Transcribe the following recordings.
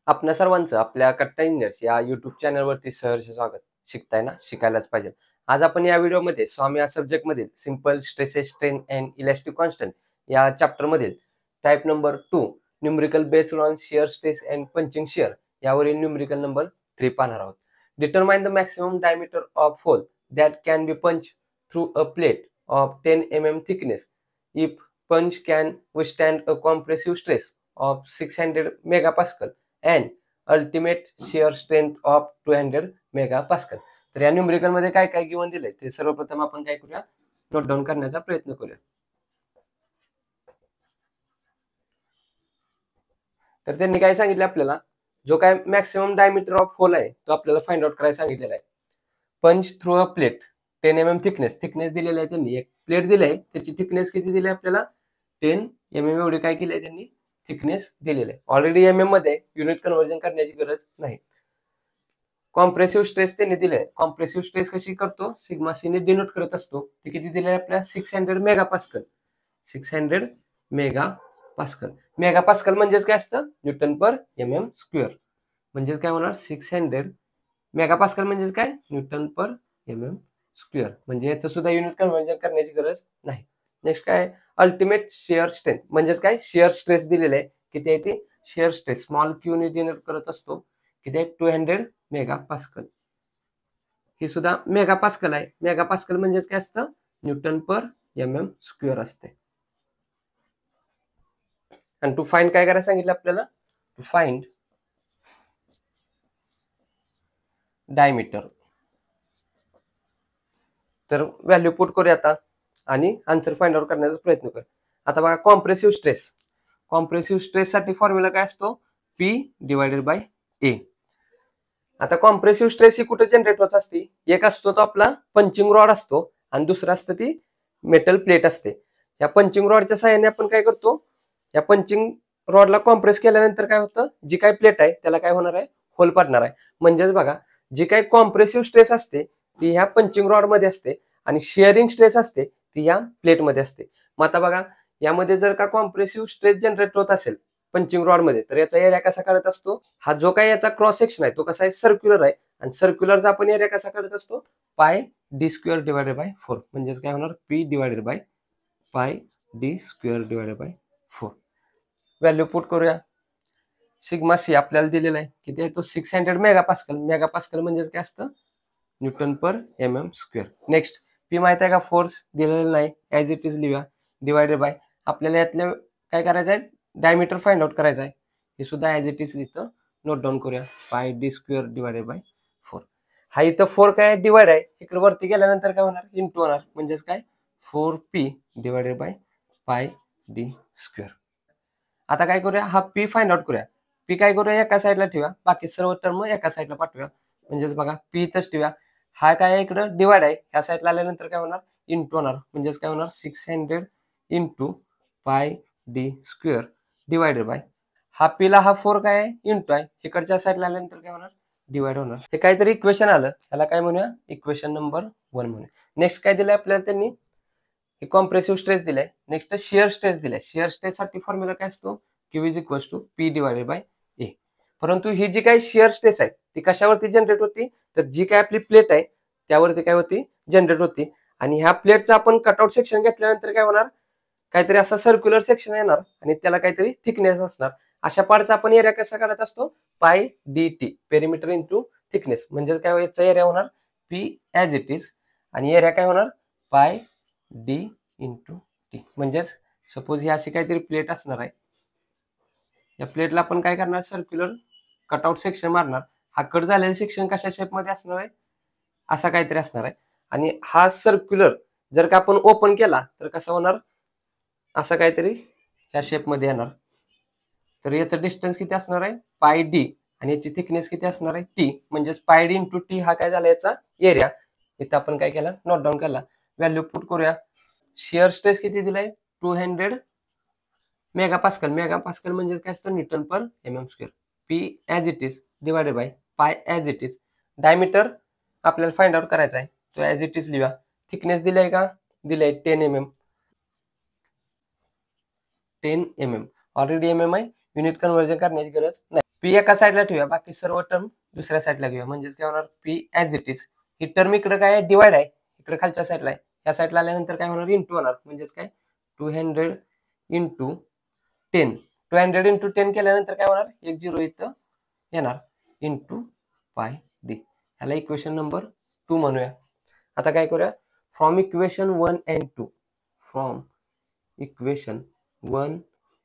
आपल्या सर्वांचं आपल्या कट्टा इंजिनियर्स या युट्यूब चॅनलवरती सहर्ष स्वागत. शिकताय ना, शिकायलाच पाहिजे. आज आपण या व्हिडिओमध्ये स्वामी या सब्जेक्ट मधील simple stresses strain and elastic constant या चॅप्टर मधील type number 2 numerical based on shear stress and punching shear यावरील न्यूमरिकल नंबर 3 पाहणार आहोत. Determine the maximum diameter of hole that can be punch through a plate of 10 mm thickness if punch can withstand a compressive stress of 600 megapascal and ultimate shear strength of 200 megapascal. तर या numerical मध्ये काय काय given दिलंय ते सर्वप्रथम आपण काय करूया, नोट डाऊन करण्याचा प्रयत्न करूया. तर त्यांनी काय सांगितलं आपल्याला, जो काय मॅक्सिमम डायमीटर ऑफ होल आहे तो आपल्याला फाइंड आउट करायला सांगितलेला आहे. पंच through a plate 10 mm thickness दिलेला आहे त्यांनी. एक प्लेट दिली आहे, त्याची थिकनेस किती दिली आपल्याला, 10 mm एवढी काय केली आहे त्यांनी, थिकनेस दिलेलं आहे. ऑलरेडी mm मध्ये युनिट कन्व्हर्जन करण्याची गरज नाही. कॉम्प्रेसिव्ह स्ट्रेस त्यांनी दिले. कॉम्प्रेसिव्ह स्ट्रेस कशी करतो, सिग्मा सी ने डिनोट करत असतो. ते किती दिले आपल्याला, 600 मेगापास्कल. 600 मेगापास्कल. मेगापास्कल म्हणजेच काय असतं, न्यूटन पर mm स्क्वेअर. म्हणजेच काय होणार, 600 मेगापास्कल म्हणजेच काय, न्यूटन पर mm स्क्वेअर. म्हणजे याचं सुद्धा युनिट कन्व्हर्जन करण्याची गरज नाही. नेक्स्ट काय, अल्टिमेट शिअर स्ट्रेंथ म्हणजेच काय, शिअर स्ट्रेस दिलेले आहे. किती आहे ते, शिअर स्ट्रेस स्मॉल क्यू ने डिनोट करत असतो. किती आहे, 200 मेगापास्कल. ही सुद्धा मेगापास्कल आहे. मेगापास्कल म्हणजेच काय असतं, न्यूटन पर mm स्क्वेअर असते. आणि टू फाइंड काय करायला सांगितलं आपल्याला, टू फाइंड डायमीटर. तर व्हॅल्यू पुट करूया आता आणि आन्सर फाइंड आउट करण्याचा प्रयत्न कर. आता बघा, कॉम्प्रेसिव्ह स्ट्रेस साठी फॉर्म्युला काय असतो, P डिवायडेड बाय A. आता कॉम्प्रेसिव्ह स्ट्रेस ही कुठे जनरेट होत असते, एक असतो तो आपला पंचिंग रॉड असतो आणि दुसरा असतं ती मेटल प्लेट असते. या पंचिंग रॉडच्या सहाय्याने आपण काय करतो, या पंचिंग रॉडला कॉम्प्रेस केल्यानंतर काय होतं, जी काय प्लेट आहे त्याला काय होणार आहे, होल पडणार आहे. म्हणजेच बघा, जी काय कॉम्प्रेसिव्ह स्ट्रेस असते ती ह्या पंचिंग रॉड मध्ये असते आणि शेअरिंग स्ट्रेस असते ती या प्लेट मध्ये असते. मग आता बघा, यामध्ये जर का कॉम्प्रेसिव्ह स्ट्रेस जनरेट होत असेल पंचिंग रॉड मध्ये, तर याचा एरिया कसा काढत असतो, हा जो काही याचा क्रॉस सेक्शन आहे तो कसा आहे, सर्क्युलर आहे. आणि सर्क्युलरचा आपण एरिया कसा काढत असतो, पाय डी स्क्वेअर डिवायडेड बाय 4. म्हणजेच काय होणार, P डिवायडेड बाय पाय D square divided by 4. Value put करूया. सिग्मा सी आपल्याला दिलेला आहे, किती आहे तो, 600 मेगापास्कल. मेगापास्कल म्हणजेच काय असतं, न्यूटन पर mm स्क्वेअर. नेक्स्ट, P माहित आहे का, फोर्स दिलेला नाही, ऍज इट इज लिहूया. डिवायडेड बाय, आपल्याला यातल्या काय करायचं आहे, डायमीटर फाइंड आउट करायचं आहे. हे सुद्धा ऍज इट इज लिहितं, नोट डाऊन करूया. पाय डी स्क्वेअर डिवायडेड बाय 4. हा इथं 4 काय डिवाइड आहे, इकडे वरती गेल्यानंतर काय होणार, इंटू होणार. म्हणजेच काय, 4P डिवायडेड बाय पाय डी स्क्वेअर. आता काय करूया, हा P फाइंड आउट करूया. P काय करूया, एका साईडला ठेवूया, बाकी सर्व टर्म एका साईडला पाठवूया. म्हणजेच बघा, P इथंच ठेवूया. हा काय इकडं डिवाइड आहे, ह्या साईडला आल्यानंतर काय होणार, इंटू होणार. म्हणजेच काय होणार, 600 into pi D square divided bye, हा P ला हा 4 काय आहे, इंटू आहे, इकडच्या साईडला आल्यानंतर काय होणार, डिवाइड होणार. हे काहीतरी इक्वेशन आलं, त्याला काय म्हणूया, इक्वेशन नंबर 1 म्हणूया. नेक्स्ट काय दिलंय आपल्याला त्यांनी, कॉम्प्रेसिव्ह स्ट्रेस दिलाय. नेक्स्ट शिअर स्ट्रेस दिलाय. शिअर स्ट्रेस साठी फॉर्म्युला काय असतो, Q is equal to P divided by A. परंतु ही जी काही शिअर स्ट्रेस आहे ती कशावरती जनरेट होती, तर जी काय आपली प्लेट आहे त्यावरती काय होती, जनरेट होती. आणि ह्या प्लेटचा आपण कटआउट सेक्शन घेतल्यानंतर काय होणार, काहीतरी असा सर्क्युलर सेक्शन येणार आणि त्याला काहीतरी थिकनेस असणार. अशा पार्टचा आपण एरिया कसा काढत असतो, पाय D T, perimeter into thickness. म्हणजे काय, याचा एरिया होणार P ऍज इट इज आणि एरिया काय होणार, पाय डी इंटू टी. म्हणजेच सपोज ही अशी काहीतरी प्लेट असणार आहे, या प्लेटला आपण काय करणार, सर्क्युलर कटआउट सेक्शन मारणार. हा कट झालेला सेक्शन कशा शेप मध्ये असणार आहे, असा काहीतरी असणार आहे. आणि हा सर्क्युलर जर का आपण ओपन केला तर कसा होणार, असं काहीतरी ह्या शेप मध्ये येणार. तर याचं डिस्टन्स किती असणार आहे, पाय डी, आणि याची थिकनेस किती असणार आहे, टी. म्हणजेच पाय डी इंटू टी हा काय झाला याचा एरिया. इथं आपण काय केला, नोट डाऊन केला. व्हॅल्यू पुट करूया. शिअर स्ट्रेस किती दिलाय, 200 मेगापास्कल. मेगापास्कल म्हणजे काय असतं, Newton per mm square. P as it is divided by पाय ऍज इट इज. डायमीटर आपल्याला फाइंड आउट करायचा आहे, तो ऍज इट इज लिहा. थिकनेस दिलाय का, दिलाय 10 mm. 10 mm ऑलरेडी mm आहे, युनिट कन्व्हर्जन करण्याची गरज नाही. पी एका साईडला ठेवूया, बाकी सर्व टर्म दुसऱ्या साईडला घेऊया. म्हणजेच काय होणार, P as it is. He term इकडे काय डिवाइड आहे, इकडे खालच्या साईडला आहे. या साईडला आल्यानंतर काय होणार, इंटू होणार. म्हणजेच काय 200 इंटू 10. 200 इंटू 10 केल्यानंतर काय होणार, एक 0 इथं येणार, इंटू पाय डी. ह्याला इक्वेशन नंबर 2 म्हणूया. आता काय करूया, from equation 1 and 2. From equation 1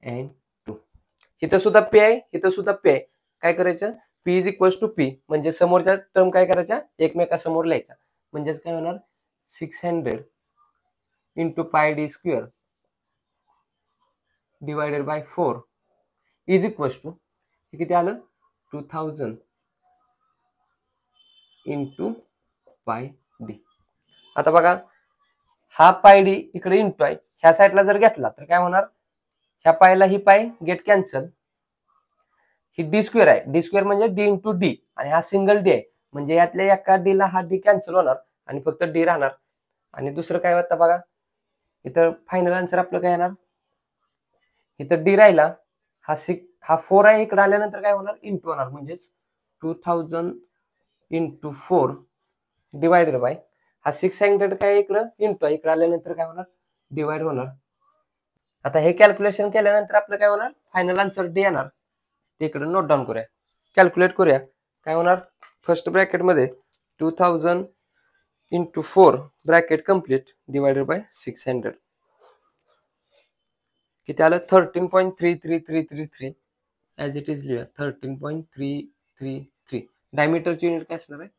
and 2. इथं सुद्धा पी आहे, इथं सुद्धा पी आहे. काय करायचं, P is equals to P, म्हणजे समोरच्या टर्म काय करायच्या, एकमेकासमोर लिहायच्या. म्हणजेच काय होणार, 600 into pi D square divided by 4 is equals to, हे किती आलं, 2000 इंटू पाय डी. आता बघा, हा पाय डी इकडे इंटू आहे, ह्या साईडला जर घेतला तर काय होणार, ह्या पायला ही पाय गेट कॅन्सल. ही डी स्क्वेअर आहे, डी स्क्वेअर म्हणजे डी इंटू डी, आणि हा सिंगल डी आहे, म्हणजे यातल्या एका डी ला हा डी कॅन्सल होणार आणि फक्त डी राहणार. आणि दुसरं काय होतं बघा, इथं फायनल आन्सर आपलं काय येणार, इथं डी राहिला, हा 4 आहे, इकडे आल्यानंतर काय होणार, इंटू होणार. म्हणजेच 2000 इंटू 4 डिवायडेड बाय, हा 600 काय इकडं इंटू आहे, इकडे आल्यानंतर काय होणार, डिवाइड होणार. आता हे कॅल्क्युलेशन केल्यानंतर आपलं काय होणार, फायनल आन्सर डी येणार. ते इकडे नोट डाऊन करूया, कॅल्क्युलेट करूया. काय होणार, फर्स्ट ब्रॅकेटमध्ये 2000 into 4 bracket complete divided by 600, किती आलं, 13.3333 ॲज इट इज लिहूया, 13.333. डायमीटरची युनिट काय असणार आहे,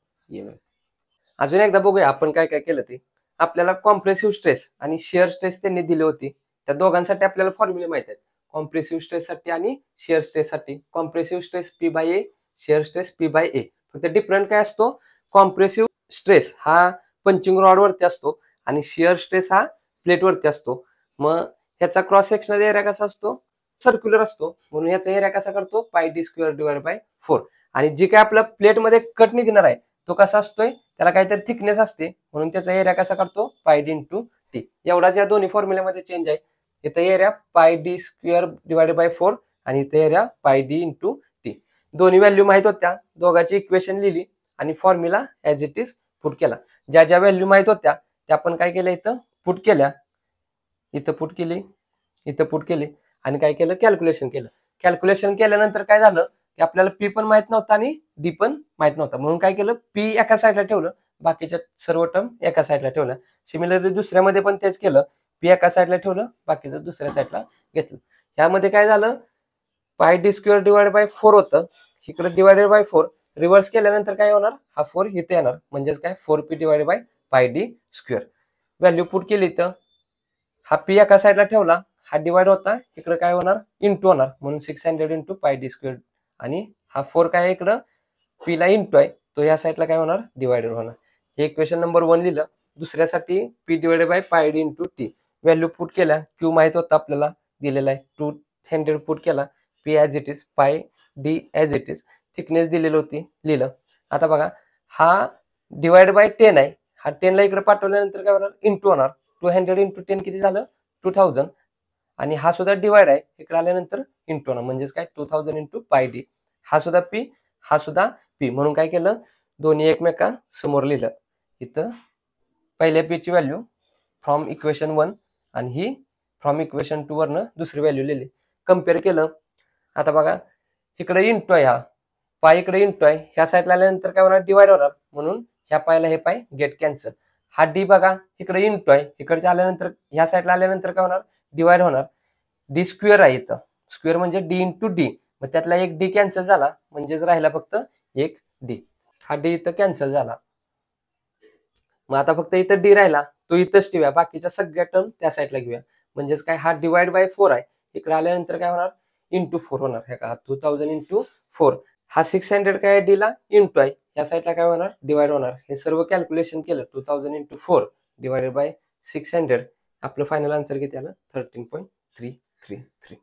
अजून एकदा बघूया आपण काय काय केलं ते. आपल्याला कॉम्प्रेसिव्ह स्ट्रेस आणि शिअर स्ट्रेस त्यांनी दिले होते, त्या दोघांसाठी आपल्याला फॉर्म्युले माहित आहेत. कॉम्प्रेसिव्ह स्ट्रेस साठी आणि शिअर स्ट्रेस साठी. कॉम्प्रेसिव्ह स्ट्रेस पी बाय ए, शिअर स्ट्रेस पी बाय ए. फक्त डिफरंट काय असतो, कॉम्प्रेसिव्ह स्ट्रेस हा पंचिंग रॉड वरती असतो आणि शिअर स्ट्रेस हा प्लेट वरती असतो. मग ह्याचा क्रॉस सेक्शनल एरिया कसा असतो, सर्क्युलर असतो, म्हणून याचा एरिया कसा करतो, पाय डी स्क्वेअर डिवाइड बाय 4. आणि जी काय आपल्या प्लेटमध्ये कट निघणार आहे तो कसा असतोय, त्याला काहीतरी थिकनेस असते, म्हणून त्याचा एरिया कसा करतो, पाय डी इंटू टी. एवढाच या दोन्ही फॉर्म्युल्यामध्ये चेंज आहे. इथं एरिया पाय डी स्क्वेअर डिवाइडेड बाय 4 आणि इथं एरिया पाय डी इंटू टी. दोन्ही व्हॅल्यू माहित होत्या, दोघांची इक्वेशन लिहिली आणि formula as it is put केला. ज्या ज्या व्हॅल्यू माहित होत्या त्या आपण काय केलं, इथं पुट केल्या, इथं पुट केली, इथं पुट केली आणि काय केलं, कॅल्क्युलेशन केलं. कॅल्क्युलेशन केल्यानंतर काय झालं की आपल्याला पी पण माहित नव्हता आणि डी पण माहित नव्हता, म्हणून काय केलं, पी एका साईडला ठेवलं, बाकीच्या सर्व टर्म एका साईडला ठेवल्या. सिमिलरली दुसऱ्यामध्ये पण तेच केलं, पी एका साईडला ठेवलं, बाकीचं दुसऱ्या साईडला घेतलं. यामध्ये काय झालं, पाय डी स्क्वेअर डिवाइड बाय 4 होतं, इकडे डिवायडेड बाय 4. रिव्हर्स केल्यानंतर काय होणार, हा 4 इथे येणार, म्हणजेच काय 4p डिवाइडेड बाय पाय डी स्क्वेअर. व्हॅल्यू पुट केली तर हा पी एका साईडला ठेवला, हा डिवाइड होता, इकडे काय होणार, इंटू होणार, म्हणून 600 इंटू पाय डी स्क्वेअर. आणि हा 4 काय इकडं पी ला इंटू आहे, तो या साईडला काय होणार, डिवायडेड होणार. हे इक्वेशन नंबर 1 लिहिलं. दुसऱ्यासाठी पी डिवाइडेड बाय पाय D into T. Value put केल्या, क्यू माहित होता आपल्याला दिलेला आहे, 200 पुट केला, पी ॲज इट इज, पाय D as it is, thickness दिलेली होती, लिहिलं. आता बघा, हा डिवाइड बाय 10 आहे, हा 10 ला इकडे पाठवल्यानंतर काय होणार, इंटू होणार. 200 इंटू 10 किती झालं, 2000. आणि हा सुद्धा डिवाइड आहे, इकडे आल्यानंतर इंटू होणार, म्हणजेच काय 2000 इंटू पाय डी. हा सुद्धा पी, हा सुद्धा पी, म्हणून काय केलं, दोन्ही एकमेका समोर लिहिलं. इथं पहिल्या पी ची व्हॅल्यू फ्रॉम इक्वेशन 1 आणि ही फ्रॉम इक्वेशन 2 वरनं दुसरी व्हॅल्यू लिहिली, कम्पेअर केलं. आता बघा, इकडे इंटू आहे, हा पाय इकडे इंटू आहे, ह्या साईडला आल्यानंतर काय होणार, डिवाइड होणार, म्हणून ह्या पायला हे पाय गेट कॅन्सल. हा डी बघा इकडे इंटू आहे, इकडच्या आल्यानंतर ह्या साईडला आल्यानंतर काय होणार, डिवाइड होणार. डी स्क्वेअर आहे, इथं स्क्वेअर म्हणजे डी इंटू डी, मग त्यातला एक डी कॅन्सल झाला, म्हणजेच राहिला फक्त एक डी. हा डी इथं कॅन्सल झाला, मग आता फक्त इथं डी राहिला, तो इथंच ठेवूया, बाकीच्या सगळ्या टर्म त्या साईडला घेऊया. म्हणजेच काय, हा डिवाइड बाय 4 आहे, इकडे आल्यानंतर काय होणार, इंटू 4 होणार. हे का 2000 इंटू 4. हा 600 काय डी ला इंटू आहे, या साईडला काय होणार, डिवाइड होणार. हे सर्व कॅल्क्युलेशन केलं, 2000 इंटू 4 डिवाइडेड बाय 600, आपलं फायनल आन्सर किती आलं, 13.333.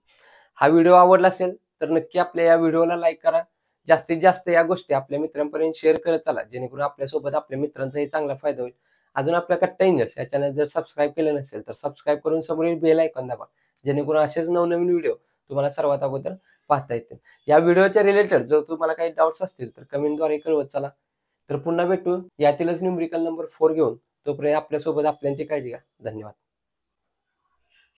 हा व्हिडिओ आवडला असेल तर नक्की आपल्या या व्हिडिओला लाईक करा. जास्तीत जास्त या गोष्टी आपल्या मित्रांपर्यंत शेअर करत चला, जेणेकरून आपल्यासोबत आपल्या मित्रांचाही चांगला फायदा होईल. अजून आपल्या कट्टा इंजिनियर्स या चॅनल जर सबस्क्राईब केलं नसेल तर सबस्क्राईब करून समोरील बेल आयकॉन दाबा, जेणेकरून असेच नवनवीन व्हिडिओ तुम्हाला सर्वात अगोदर पाहता येतील. या व्हिडिओच्या रिलेटेड जर तुम्हाला काही डाऊट्स असतील तर कमेंटद्वारे कळवत चला. तर पुन्हा भेटू यातीलच न्यूमेरिकल नंबर 4 घेऊन. तोपर्यंत आपल्यासोबत आपल्यांची काळजी घ्या. धन्यवाद.